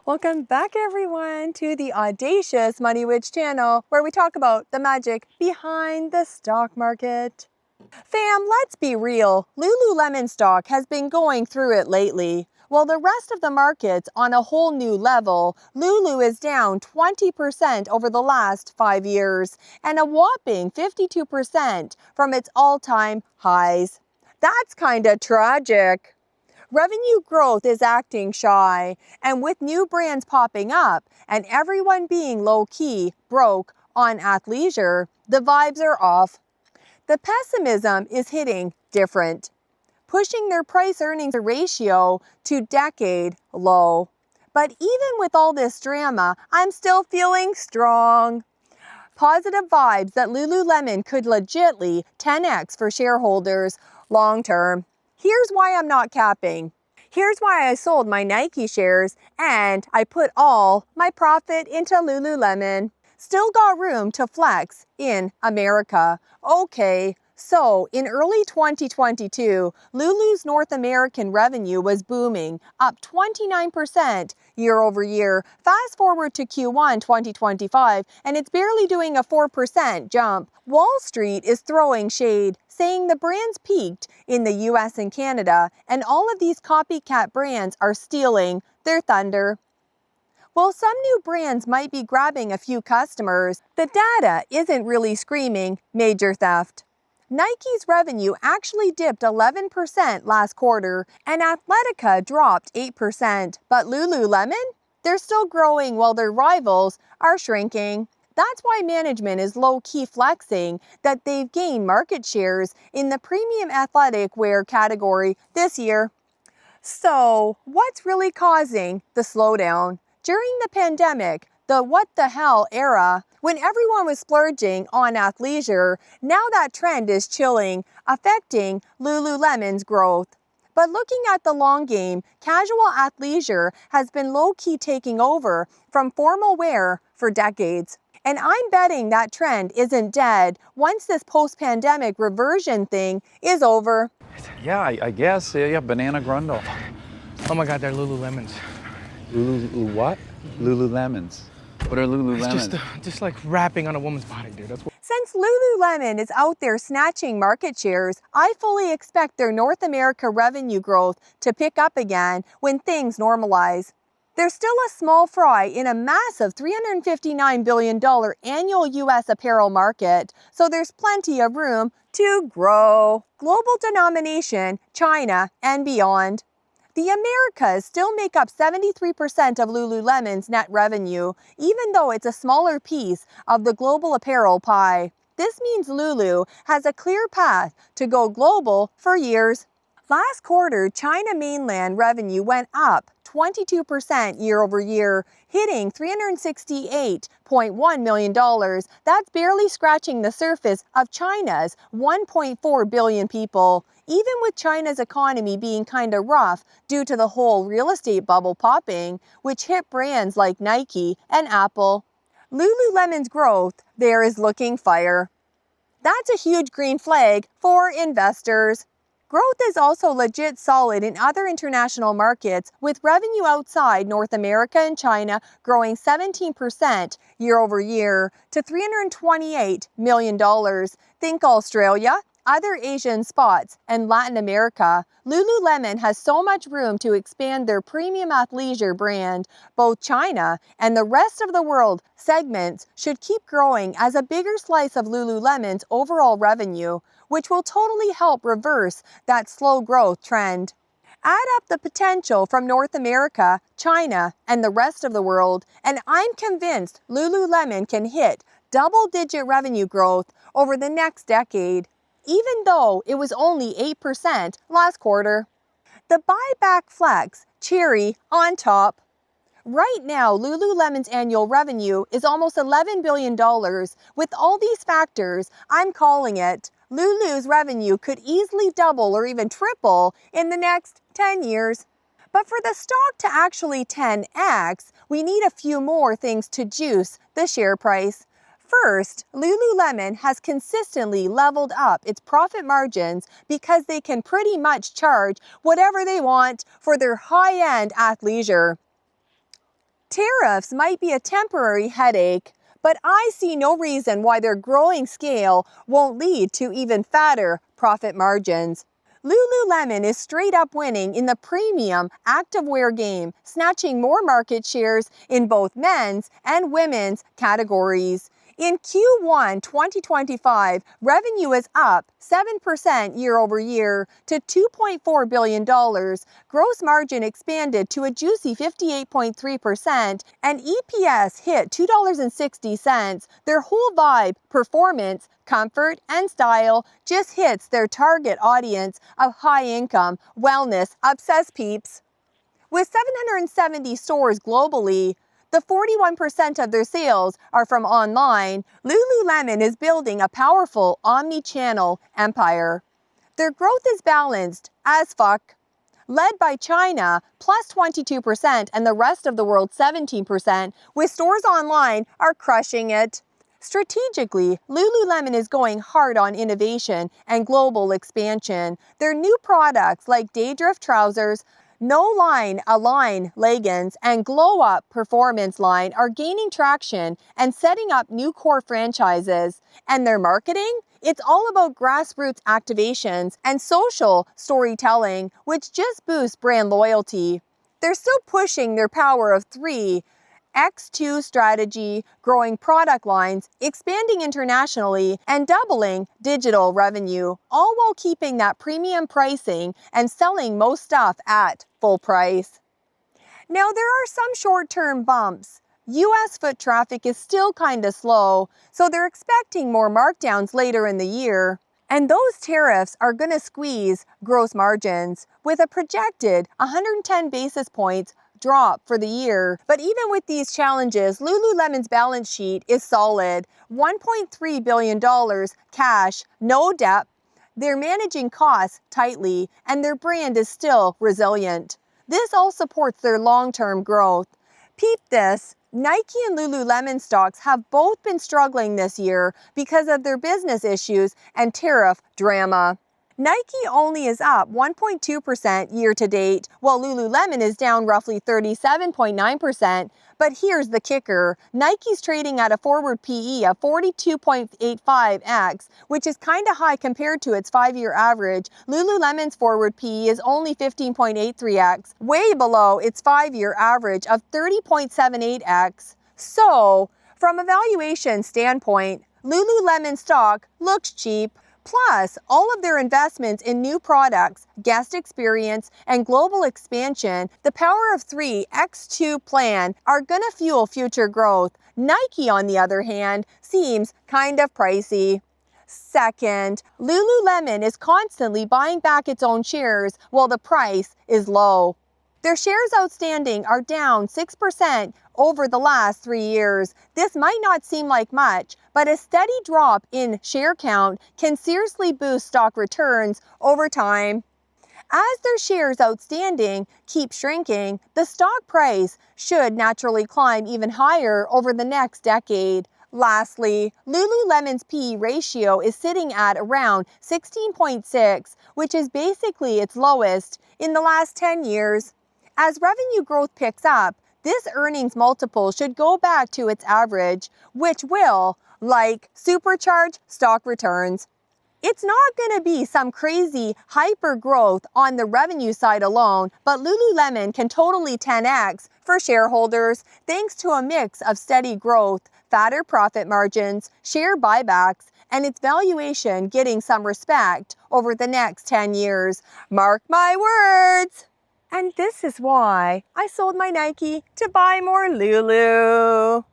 Welcome back everyone to the Audacious Money Witch channel where we talk about the magic behind the stock market. Fam, let's be real, Lululemon stock has been going through it lately. While the rest of the market's on a whole new level, Lulu is down 20% over the last 5 years and a whopping 52% from its all-time highs. That's kinda tragic. Revenue growth is acting shy, and with new brands popping up and everyone being low-key broke on athleisure, the vibes are off. The pessimism is hitting different, pushing their price-earnings ratio to decade low. But even with all this drama, I'm still feeling strong. Positive vibes that Lululemon could legitly 10x for shareholders long term. Here's why I'm not capping. Here's why I sold my Nike shares and I put all my profit into Lululemon. Still got room to flex in America. Okay, so in early 2022, Lulu's North American revenue was booming, up 29% year over year. Fast forward to Q1 2025, and it's barely doing a 4% jump. Wall Street is throwing shade, saying the brands peaked in the US and Canada, and all of these copycat brands are stealing their thunder. While some new brands might be grabbing a few customers, the data isn't really screaming major theft. Nike's revenue actually dipped 11% last quarter, and Athletica dropped 8%. But Lululemon? They're still growing while their rivals are shrinking. That's why management is low-key flexing that they've gained market shares in the premium athletic wear category this year. So, what's really causing the slowdown? During the pandemic, the what the hell era, when everyone was splurging on athleisure, now that trend is chilling, affecting Lululemon's growth. But looking at the long game, casual athleisure has been low-key taking over from formal wear for decades. And I'm betting that trend isn't dead once this post-pandemic reversion thing is over. Yeah, I guess. Yeah, banana grundle. Oh my God, they're Lululemons. Lulu what? Lululemons. What are Lululemons? It's just like rapping on a woman's body, dude. That's what. Since Lululemon is out there snatching market shares, I fully expect their North America revenue growth to pick up again when things normalize. They're still a small fry in a massive $359 billion annual US apparel market, so there's plenty of room to grow. Global denomination, China, and beyond. The Americas still make up 73% of Lululemon's net revenue, even though it's a smaller piece of the global apparel pie. This means Lulu has a clear path to go global for years. Last quarter, China mainland revenue went up 22% year over year, hitting $368.1 million. That's barely scratching the surface of China's 1.4 billion people. Even with China's economy being kinda rough due to the whole real estate bubble popping, which hit brands like Nike and Apple, Lululemon's growth there is looking fire. That's a huge green flag for investors. Growth is also legit solid in other international markets, with revenue outside North America and China growing 17% year over year to $328 million. Think Australia, other Asian spots, and Latin America. Lululemon has so much room to expand their premium athleisure brand. Both China and the rest of the world segments should keep growing as a bigger slice of Lululemon's overall revenue, which will totally help reverse that slow growth trend. Add up the potential from North America, China, and the rest of the world, and I'm convinced Lululemon can hit double-digit revenue growth over the next decade, even though it was only 8% last quarter. The buyback flex, cherry on top. Right now, Lululemon's annual revenue is almost $11 billion. With all these factors, I'm calling it. Lulu's revenue could easily double or even triple in the next 10 years. But for the stock to actually 10x, we need a few more things to juice the share price. First, Lululemon has consistently leveled up its profit margins because they can pretty much charge whatever they want for their high-end athleisure. Tariffs might be a temporary headache, but I see no reason why their growing scale won't lead to even fatter profit margins. Lululemon is straight up winning in the premium activewear game, snatching more market shares in both men's and women's categories. In Q1 2025, revenue is up 7% year over year to $2.4 billion. Gross margin expanded to a juicy 58.3%, and EPS hit $2.60. Their whole vibe, performance, comfort, and style just hits their target audience of high-income, wellness, obsessed peeps. With 770 stores globally, the 41% of their sales are from online. Lululemon is building a powerful omni-channel empire. Their growth is balanced as fuck, led by China plus 22% and the rest of the world 17%, with stores online are crushing it. Strategically, Lululemon is going hard on innovation and global expansion. Their new products like Daydrift trousers, No-Line Align leggings, and Glow Up Performance line are gaining traction and setting up new core franchises. And their marketing? It's all about grassroots activations and social storytelling, which just boosts brand loyalty. They're still pushing their power of 3 X2 strategy, growing product lines, expanding internationally, and doubling digital revenue, all while keeping that premium pricing and selling most stuff at full price. Now, there are some short-term bumps. US foot traffic is still kinda slow, so they're expecting more markdowns later in the year. And those tariffs are gonna squeeze gross margins with a projected 110 basis points drop for the year. But even with these challenges, Lululemon's balance sheet is solid. $1.3 billion cash, no debt. They're managing costs tightly, and their brand is still resilient. This all supports their long-term growth. Peep this. Nike and Lululemon stocks have both been struggling this year because of their business issues and tariff drama. Nike only is up 1.2% year to date, while Lululemon is down roughly 37.9%. But here's the kicker. Nike's trading at a forward PE of 42.85x, which is kind of high compared to its 5-year average. Lululemon's forward PE is only 15.83x, way below its 5-year average of 30.78x. So, from a valuation standpoint, Lululemon stock looks cheap. Plus, all of their investments in new products, guest experience, and global expansion, the Power of 3 X2 plan, are gonna fuel future growth. Nike, on the other hand, seems kind of pricey. Second, Lululemon is constantly buying back its own shares while the price is low. Their shares outstanding are down 6% over the last 3 years. This might not seem like much, but a steady drop in share count can seriously boost stock returns over time. As their shares outstanding keep shrinking, the stock price should naturally climb even higher over the next decade. Lastly, Lululemon's PE ratio is sitting at around 16.6, which is basically its lowest in the last 10 years. As revenue growth picks up, this earnings multiple should go back to its average, which will, like, supercharge stock returns. It's not going to be some crazy hyper growth on the revenue side alone, but Lululemon can totally 10x for shareholders thanks to a mix of steady growth, fatter profit margins, share buybacks, and its valuation getting some respect over the next 10 years. Mark my words! And this is why I sold my Nike to buy more Lulu.